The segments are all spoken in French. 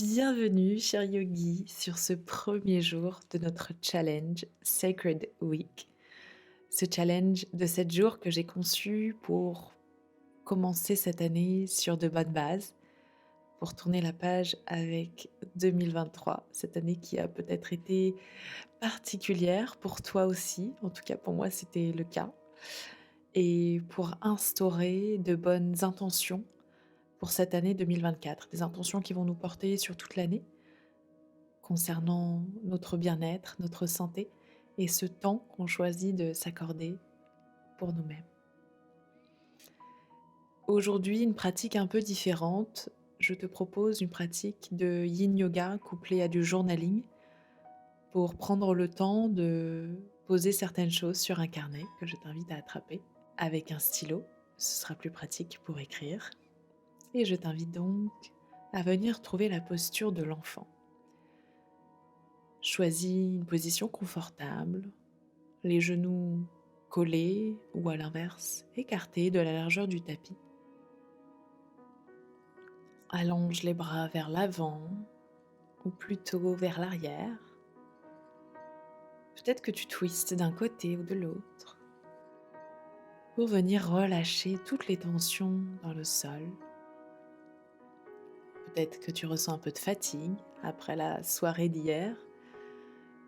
Bienvenue, cher yogi, sur ce premier jour de notre challenge Sacred Week. Ce challenge de 7 jours que j'ai conçu pour commencer cette année sur de bonnes bases, pour tourner la page avec 2023, cette année qui a peut-être été particulière pour toi aussi, en tout cas pour moi c'était le cas, et pour instaurer de bonnes intentions pour cette année 2024, des intentions qui vont nous porter sur toute l'année concernant notre bien-être, notre santé et ce temps qu'on choisit de s'accorder pour nous-mêmes. Aujourd'hui, une pratique un peu différente. Je te propose une pratique de yin yoga couplée à du journaling pour prendre le temps de poser certaines choses sur un carnet que je t'invite à attraper avec un stylo. Ce sera plus pratique pour écrire. Et je t'invite donc à venir trouver la posture de l'enfant. Choisis une position confortable, les genoux collés ou à l'inverse, écartés de la largeur du tapis. Allonge les bras vers l'avant ou plutôt vers l'arrière. Peut-être que tu twistes d'un côté ou de l'autre pour venir relâcher toutes les tensions dans le sol. Peut-être que tu ressens un peu de fatigue après la soirée d'hier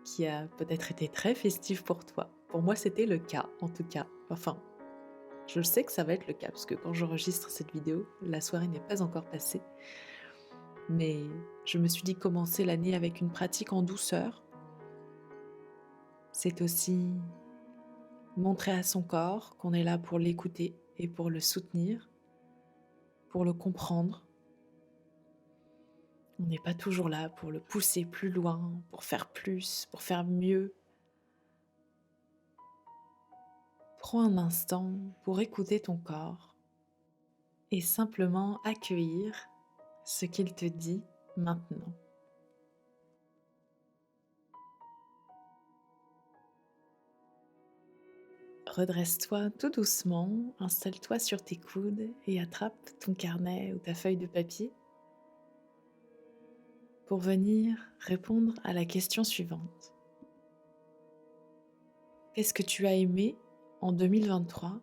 qui a peut-être été très festive pour toi. Pour moi, c'était le cas en tout cas. Enfin, je sais que ça va être le cas parce que quand j'enregistre cette vidéo, la soirée n'est pas encore passée. Mais je me suis dit commencer l'année avec une pratique en douceur. C'est aussi montrer à son corps qu'on est là pour l'écouter et pour le soutenir, pour le comprendre. On n'est pas toujours là pour le pousser plus loin, pour faire plus, pour faire mieux. Prends un instant pour écouter ton corps et simplement accueillir ce qu'il te dit maintenant. Redresse-toi tout doucement, installe-toi sur tes coudes et attrape ton carnet ou ta feuille de papier pour venir répondre à la question suivante. Qu'est-ce que tu as aimé en 2023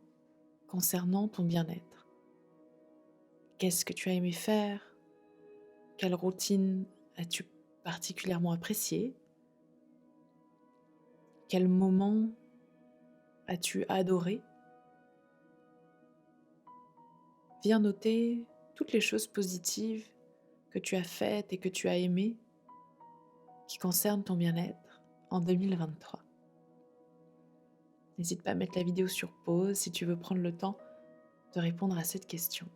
concernant ton bien-être? Qu'est-ce que tu as aimé faire? Quelle routine as-tu particulièrement appréciée? Quel moment as-tu adoré? Viens noter toutes les choses positives que tu as faites et que tu as aimées qui concernent ton bien-être en 2023. N'hésite pas à mettre la vidéo sur pause si tu veux prendre le temps de répondre à cette question.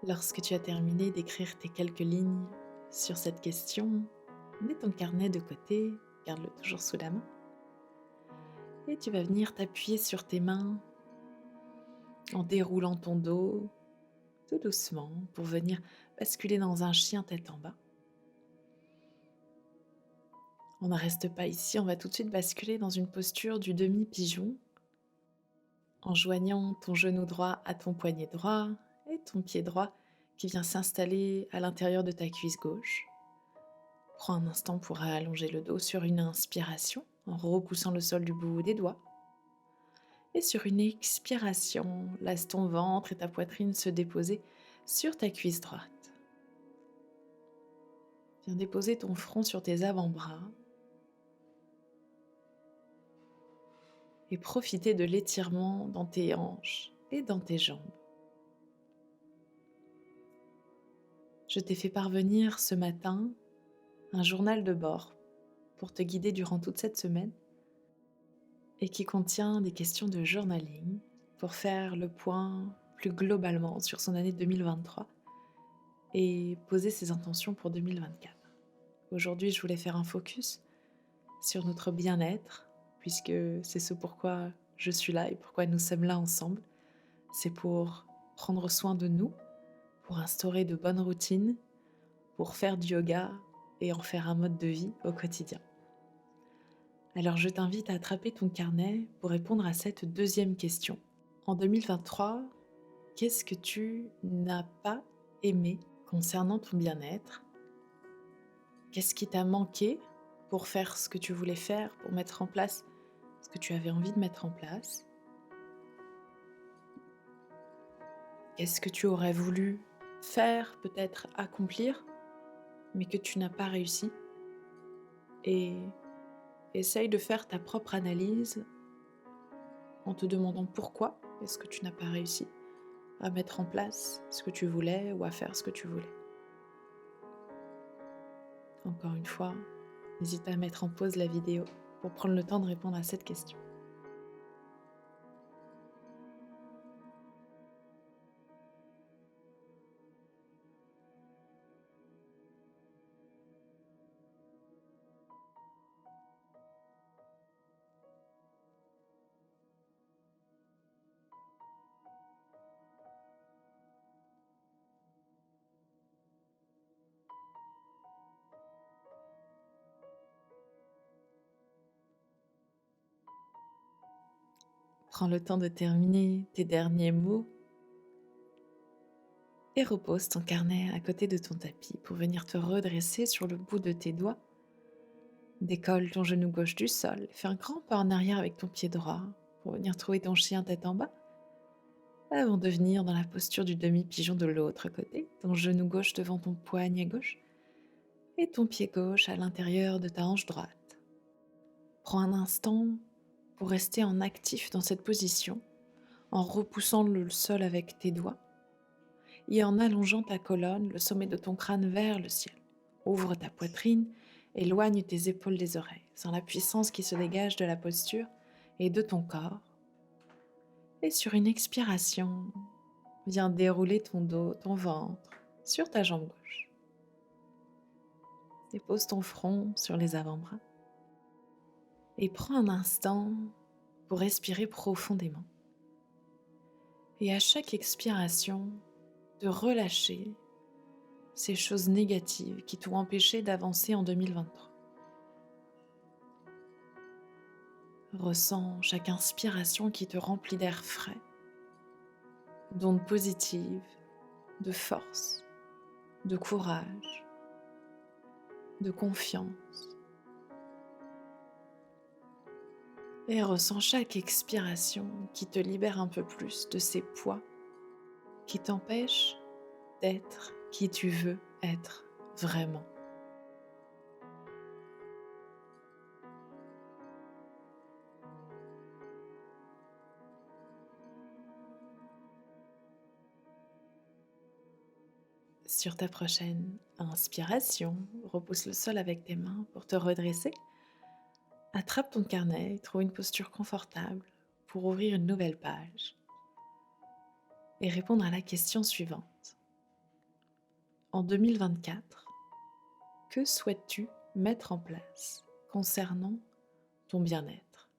Lorsque tu as terminé d'écrire tes quelques lignes sur cette question, mets ton carnet de côté, garde-le toujours sous la main, et tu vas venir t'appuyer sur tes mains en déroulant ton dos tout doucement pour venir basculer dans un chien tête en bas. On ne reste pas ici, on va tout de suite basculer dans une posture du demi-pigeon en joignant ton genou droit à ton poignet droit et ton pied droit qui vient s'installer à l'intérieur de ta cuisse gauche. Prends un instant pour allonger le dos sur une inspiration en repoussant le sol du bout des doigts. Et sur une expiration, laisse ton ventre et ta poitrine se déposer sur ta cuisse droite. Viens déposer ton front sur tes avant-bras et profiter de l'étirement dans tes hanches et dans tes jambes. Je t'ai fait parvenir ce matin un journal de bord pour te guider durant toute cette semaine et qui contient des questions de journaling pour faire le point plus globalement sur son année 2023 et poser ses intentions pour 2024. Aujourd'hui, je voulais faire un focus sur notre bien-être, puisque c'est ce pourquoi je suis là et pourquoi nous sommes là ensemble. C'est pour prendre soin de nous, pour instaurer de bonnes routines, pour faire du yoga et en faire un mode de vie au quotidien. Alors je t'invite à attraper ton carnet pour répondre à cette deuxième question. En 2023, qu'est-ce que tu n'as pas aimé concernant ton bien-être? Qu'est-ce qui t'a manqué pour faire ce que tu voulais faire, pour mettre en place ce que tu avais envie de mettre en place? Qu'est-ce que tu aurais voulu faire, peut-être accomplir, mais que tu n'as pas réussi? Et essaye de faire ta propre analyse en te demandant pourquoi est-ce que tu n'as pas réussi à mettre en place ce que tu voulais ou à faire ce que tu voulais. Encore une fois, n'hésite pas à mettre en pause la vidéo pour prendre le temps de répondre à cette question. Prends le temps de terminer tes derniers mots et repose ton carnet à côté de ton tapis pour venir te redresser sur le bout de tes doigts. Décolle ton genou gauche du sol, fais un grand pas en arrière avec ton pied droit pour venir trouver ton chien tête en bas avant de venir dans la posture du demi-pigeon de l'autre côté, ton genou gauche devant ton poignet gauche et ton pied gauche à l'intérieur de ta hanche droite. Prends un instant pour rester en actif dans cette position, en repoussant le sol avec tes doigts et en allongeant ta colonne, le sommet de ton crâne vers le ciel. Ouvre ta poitrine, éloigne tes épaules des oreilles, sans la puissance qui se dégage de la posture et de ton corps. Et sur une expiration, viens dérouler ton dos, ton ventre sur ta jambe gauche. Dépose ton front sur les avant-bras et prends un instant pour respirer profondément. Et à chaque expiration, de relâcher ces choses négatives qui t'ont empêché d'avancer en 2023. Ressens chaque inspiration qui te remplit d'air frais, d'ondes positives, de force, de courage, de confiance. Et ressens chaque expiration qui te libère un peu plus de ces poids qui t'empêchent d'être qui tu veux être vraiment. Sur ta prochaine inspiration, repousse le sol avec tes mains pour te redresser. Attrape ton carnet et trouve une posture confortable pour ouvrir une nouvelle page et répondre à la question suivante. En 2024, que souhaites-tu mettre en place concernant ton bien-être?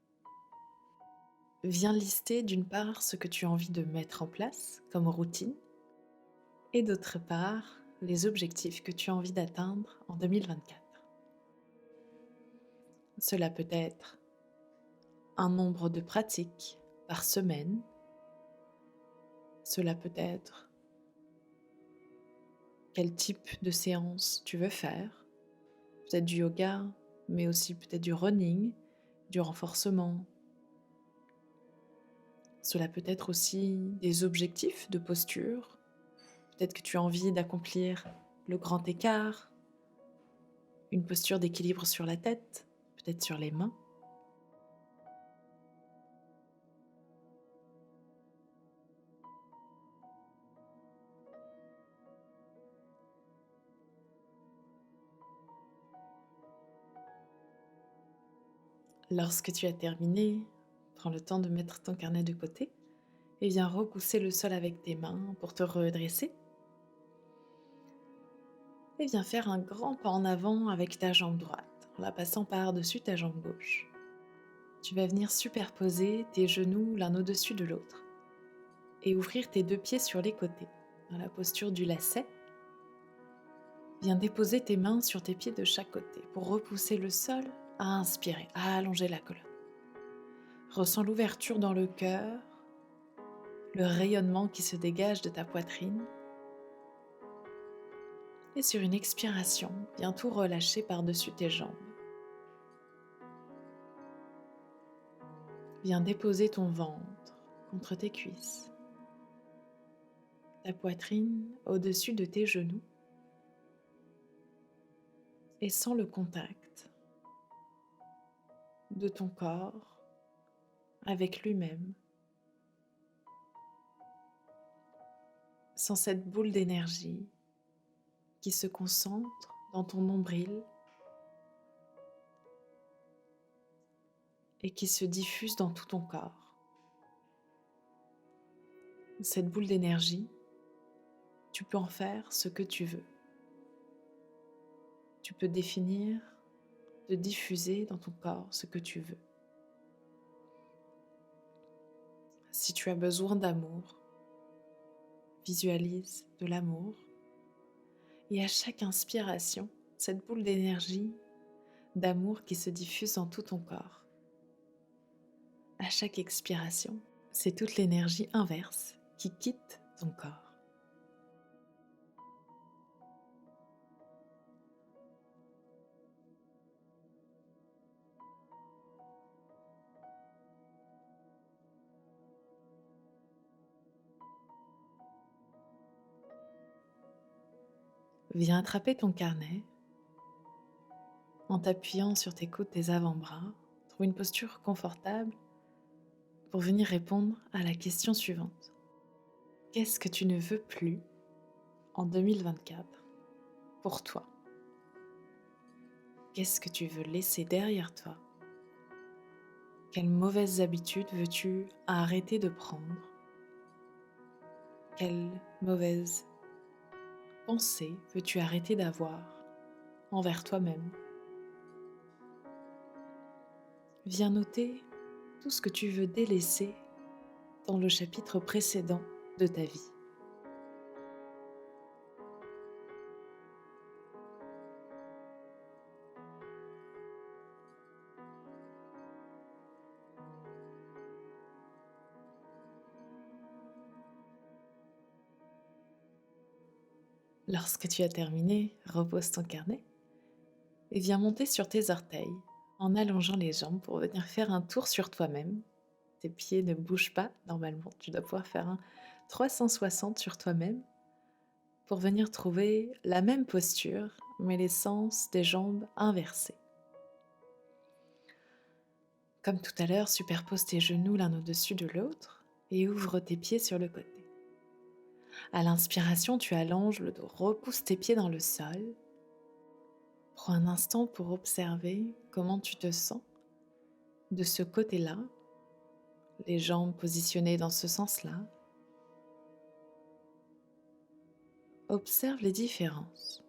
Viens lister d'une part ce que tu as envie de mettre en place comme routine et d'autre part les objectifs que tu as envie d'atteindre en 2024. Cela peut être un nombre de pratiques par semaine. Cela peut être quel type de séance tu veux faire. Peut-être du yoga, mais aussi peut-être du running, du renforcement. Cela peut être aussi des objectifs de posture. Peut-être que tu as envie d'accomplir le grand écart, une posture d'équilibre sur la tête, peut-être sur les mains. Lorsque tu as terminé, prends le temps de mettre ton carnet de côté et viens repousser le sol avec tes mains pour te redresser. Et viens faire un grand pas en avant avec ta jambe droite en la passant par-dessus ta jambe gauche. Tu vas venir superposer tes genoux l'un au-dessus de l'autre et ouvrir tes deux pieds sur les côtés dans la posture du lacet. Viens déposer tes mains sur tes pieds de chaque côté pour repousser le sol, à inspirer, à allonger la colonne. Ressens l'ouverture dans le cœur, le rayonnement qui se dégage de ta poitrine. Et sur une expiration, viens tout relâcher par-dessus tes jambes. Viens déposer ton ventre contre tes cuisses, ta poitrine au-dessus de tes genoux et sens le contact de ton corps avec lui-même. Sens cette boule d'énergie qui se concentre dans ton nombril et qui se diffuse dans tout ton corps. Cette boule d'énergie, tu peux en faire ce que tu veux. Tu peux définir de diffuser dans ton corps ce que tu veux. Si tu as besoin d'amour, visualise de l'amour et à chaque inspiration, cette boule d'énergie, d'amour qui se diffuse dans tout ton corps. À chaque expiration, c'est toute l'énergie inverse qui quitte ton corps. Viens attraper ton carnet en t'appuyant sur tes coudes, tes avant-bras. Trouve une posture confortable pour venir répondre à la question suivante. Qu'est-ce que tu ne veux plus en 2024 pour toi? Qu'est-ce que tu veux laisser derrière toi? Quelles mauvaises habitudes veux-tu arrêter de prendre? Quelles mauvaises pensées veux-tu arrêter d'avoir envers toi-même? Viens noter tout ce que tu veux délaisser dans le chapitre précédent de ta vie. Lorsque tu as terminé, repose ton carnet et viens monter sur tes orteils en allongeant les jambes pour venir faire un tour sur toi-même. Tes pieds ne bougent pas normalement, tu dois pouvoir faire un 360 sur toi-même pour venir trouver la même posture, mais les sens des jambes inversés. Comme tout à l'heure, superpose tes genoux l'un au-dessus de l'autre et ouvre tes pieds sur le côté. À l'inspiration, tu allonges le dos, repousse tes pieds dans le sol. Prends un instant pour observer comment tu te sens de ce côté-là, les jambes positionnées dans ce sens-là. Observe les différences.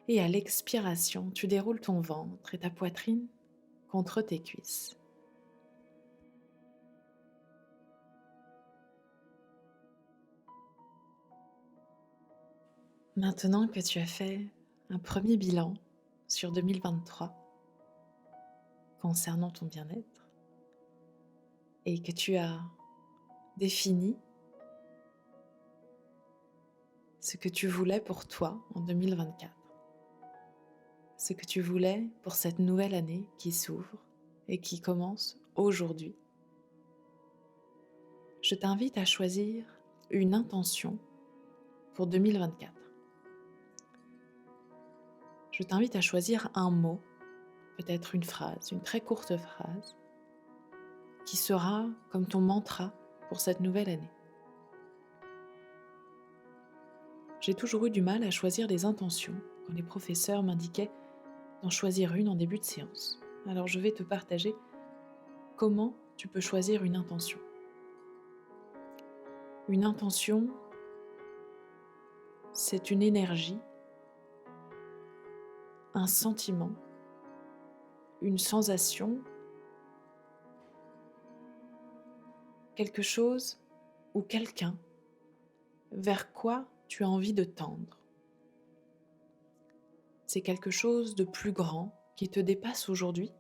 Et à l'expiration, tu déroules ton ventre et ta poitrine contre tes cuisses. Maintenant que tu as fait un premier bilan sur 2023 concernant ton bien-être et que tu as défini ce que tu voulais pour toi en 2024, ce que tu voulais pour cette nouvelle année qui s'ouvre et qui commence aujourd'hui, je t'invite à choisir une intention pour 2024. Je t'invite à choisir un mot, peut-être une phrase, une très courte phrase, qui sera comme ton mantra pour cette nouvelle année. J'ai toujours eu du mal à choisir des intentions quand les professeurs m'indiquaient d'en choisir une en début de séance. Alors je vais te partager comment tu peux choisir une intention. Une intention, c'est une énergie, un sentiment, une sensation, quelque chose ou quelqu'un vers quoi tu as envie de tendre. C'est quelque chose de plus grand qui te dépasse aujourd'hui,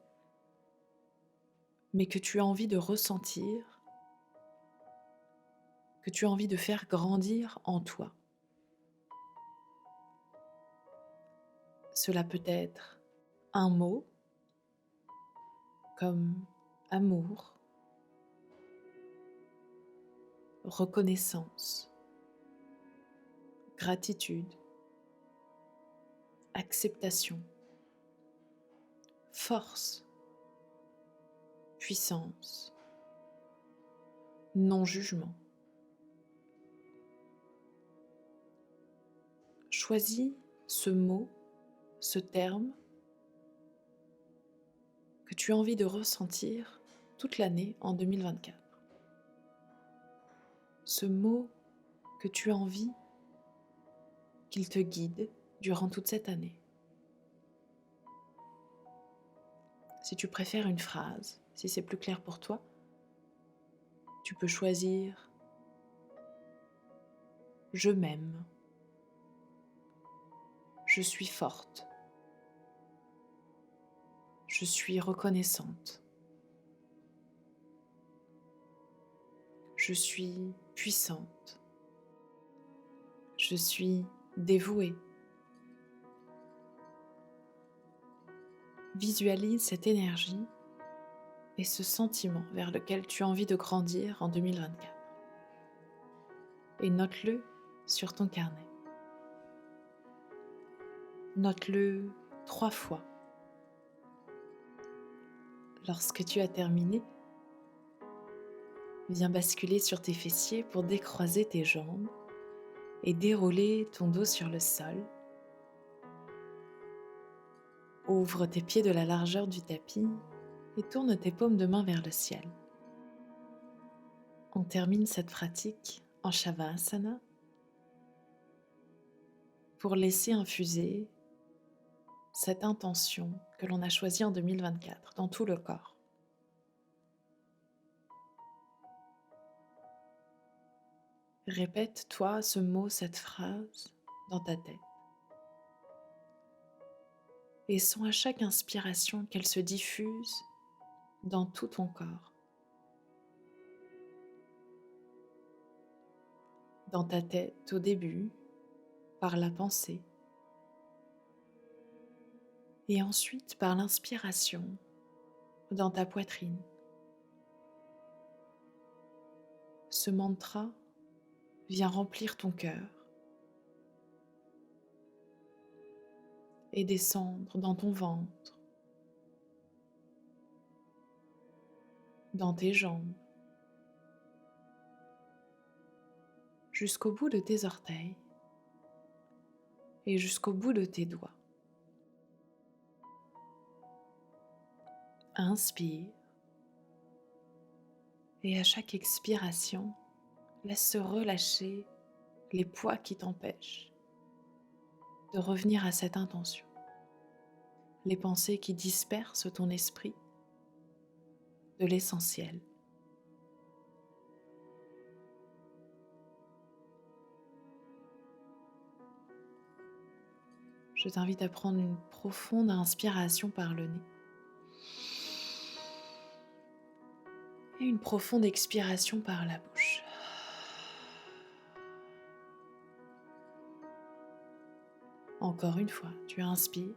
mais que tu as envie de ressentir, que tu as envie de faire grandir en toi. Cela peut être un mot comme amour, reconnaissance, gratitude, acceptation, force, puissance, non-jugement. Choisis ce mot, ce terme que tu as envie de ressentir toute l'année en 2024. Ce mot que tu as envie qu'il te guide durant toute cette année. Si tu préfères une phrase, si c'est plus clair pour toi, tu peux choisir « Je m'aime »,« Je suis forte »,« Je suis reconnaissante »,« Je suis puissante »,« Je suis dévouée ». Visualise cette énergie et ce sentiment vers lequel tu as envie de grandir en 2024. Et note-le sur ton carnet. Note-le 3 fois. Lorsque tu as terminé, viens basculer sur tes fessiers pour décroiser tes jambes et dérouler ton dos sur le sol. Ouvre tes pieds de la largeur du tapis et tourne tes paumes de main vers le ciel. On termine cette pratique en Shavasana pour laisser infuser cette intention que l'on a choisie en 2024 dans tout le corps. Répète-toi ce mot, cette phrase dans ta tête. Et sens à chaque inspiration qu'elle se diffuse dans tout ton corps. Dans ta tête au début, par la pensée. Et ensuite par l'inspiration dans ta poitrine. Ce mantra vient remplir ton cœur et descendre dans ton ventre, dans tes jambes, jusqu'au bout de tes orteils et jusqu'au bout de tes doigts. Inspire et à chaque expiration, laisse se relâcher les poids qui t'empêchent de revenir à cette intention, les pensées qui dispersent ton esprit de l'essentiel. Je t'invite à prendre une profonde inspiration par le nez et une profonde expiration par la bouche. Encore une fois, tu inspires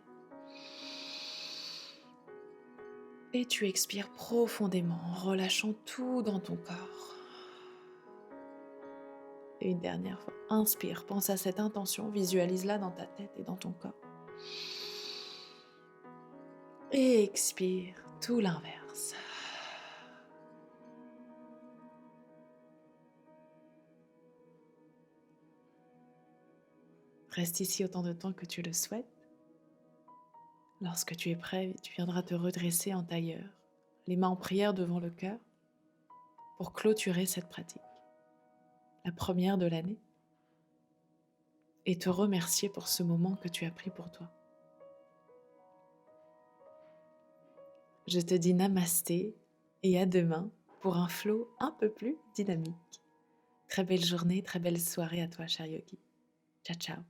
et tu expires profondément en relâchant tout dans ton corps. Et une dernière fois, inspire, pense à cette intention, visualise-la dans ta tête et dans ton corps. Et expire tout l'inverse. Reste ici autant de temps que tu le souhaites. Lorsque tu es prêt, tu viendras te redresser en tailleur, les mains en prière devant le cœur, pour clôturer cette pratique, la première de l'année, et te remercier pour ce moment que tu as pris pour toi. Je te dis namasté et à demain pour un flow un peu plus dynamique. Très belle journée, très belle soirée à toi, cher yogi. Ciao, ciao.